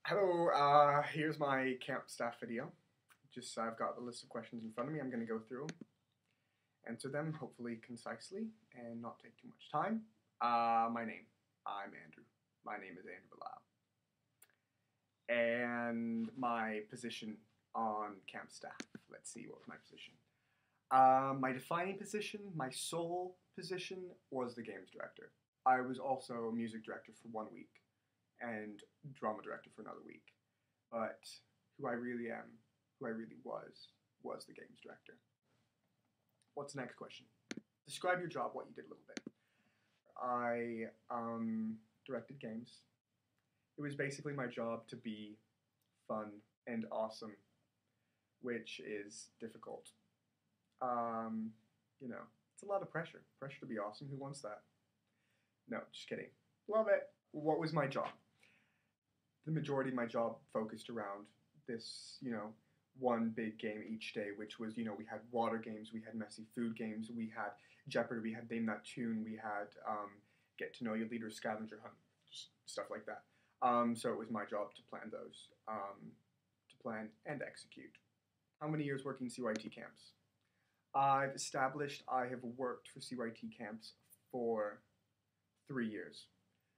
Hello, here's my camp staff video. I've got the list of questions in front of me. I'm going to go through them, answer them hopefully concisely and not take too much time. I'm Andrew. My name is Andrew Bilal. And my position on camp staff. Let's see, what was my position? My defining position, my sole position, was the games director. I was also music director for 1 week and drama director for another week. But who I really am, who I really was the games director. What's the next question? Describe your job, what you did a little bit. I directed games. It was basically my job to be fun and awesome, which is difficult. It's a lot of pressure. Pressure to be awesome. Who wants that? No, just kidding. Love it. What was my job? The majority of my job focused around this, one big game each day, which was, we had water games, we had messy food games, we had Jeopardy, we had Name That Tune, we had Get to Know Your Leader, Scavenger Hunt, just stuff like that. So it was my job to plan those, to plan and execute. How many years working CYT camps? I've established I have worked for CYT camps for 3 years.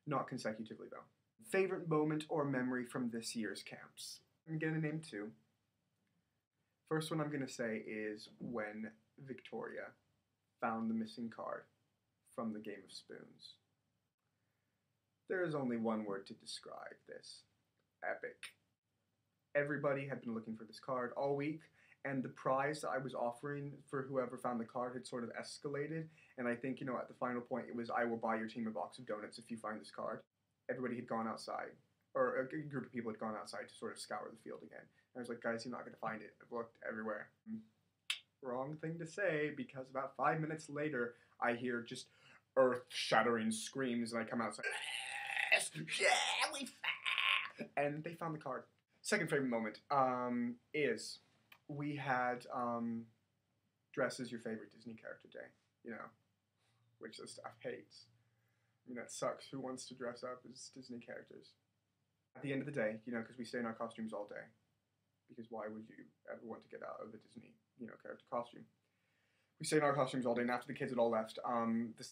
Not consecutively, though. Favorite moment or memory from this year's camps? I'm going to name two. First one I'm going to say is when Victoria found the missing card from the Game of Spoons. There is only one word to describe this. Epic. Everybody had been looking for this card all week, and the prize that I was offering for whoever found the card had sort of escalated, and I think, at the final point it was, I will buy your team a box of donuts if you find this card. Everybody had gone outside, or a group of people had gone outside to sort of scour the field again. And I was like, guys, you're not going to find it. I've looked everywhere. Wrong thing to say, because about 5 minutes later, I hear just earth-shattering screams, and I come outside, yes, yeah, we found, and they found the card. Second favorite moment is we had dress as your favorite Disney character day, which the staff hates. That sucks. Who wants to dress up as Disney characters? At the end of the day, because we stay in our costumes all day. Because why would you ever want to get out of the Disney, character costume? We stayed in our costumes all day, and after the kids had all left,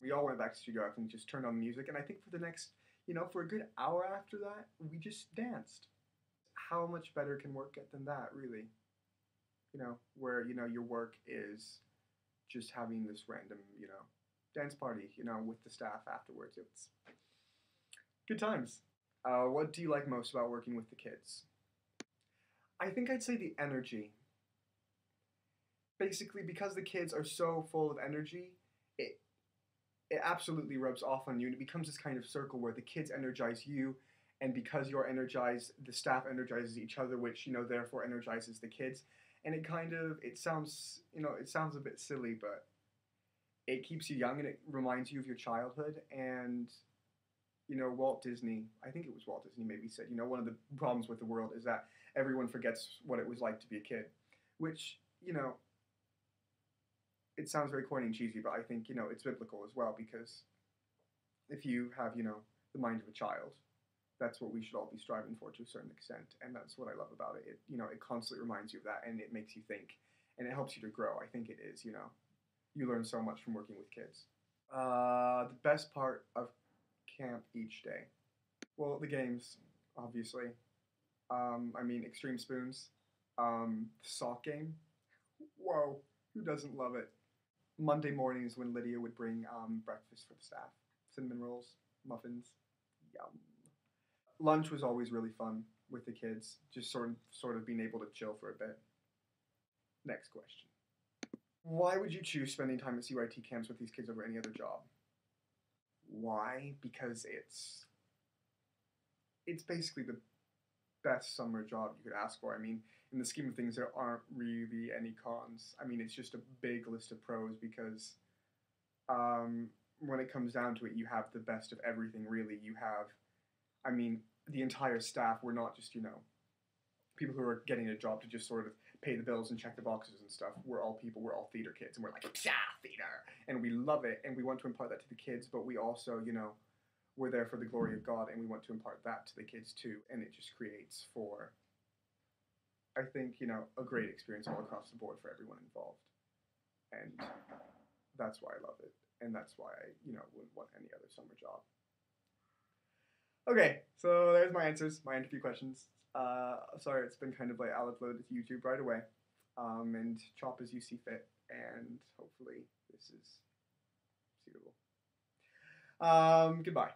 we all went back to studio and just turned on music. And I think for the next, for a good hour after that, we just danced. How much better can work get than that, really? Where, your work is just having this random, dance party, with the staff afterwards. It's good times. What do you like most about working with the kids? I think I'd say the energy. Basically, because the kids are so full of energy, it absolutely rubs off on you, and it becomes this kind of circle where the kids energize you, and because you're energized, the staff energizes each other, which, therefore energizes the kids. And it sounds a bit silly, but it keeps you young and it reminds you of your childhood. And, Walt Disney, I think it was Walt Disney maybe said, one of the problems with the world is that everyone forgets what it was like to be a kid. Which, it sounds very corny and cheesy, but I think, it's biblical as well, because if you have, the mind of a child, that's what we should all be striving for to a certain extent, and that's what I love about it. It constantly reminds you of that, and it makes you think, and it helps you to grow. I think it is, you learn so much from working with kids. The best part of camp each day? Well, the games, obviously. Extreme Spoons, the sock game. Whoa, who doesn't love it? Monday mornings when Lydia would bring breakfast for the staff. Cinnamon rolls, muffins, yum. Lunch was always really fun with the kids, just sort of being able to chill for a bit. Next question. Why would you choose spending time at CYT camps with these kids over any other job? Why? Because it's basically the best summer job you could ask for. In the scheme of things, there aren't really any cons. It's just a big list of pros because when it comes down to it, you have the best of everything, really. You have, the entire staff, we're not just, people who are getting a job to just sort of pay the bills and check the boxes and stuff. We're all people, we're all theater kids, and we're like, yeah, theater! And we love it, and we want to impart that to the kids, but we also, we're there for the glory of God, and we want to impart that to the kids too. And it just creates for, I think, a great experience all across the board for everyone involved. And that's why I love it. And that's why I, wouldn't want any other summer job. Okay, so there's my answers, my interview questions. Sorry, it's been kind of like, I'll upload it to YouTube right away. And chop as you see fit. And hopefully this is suitable. Goodbye.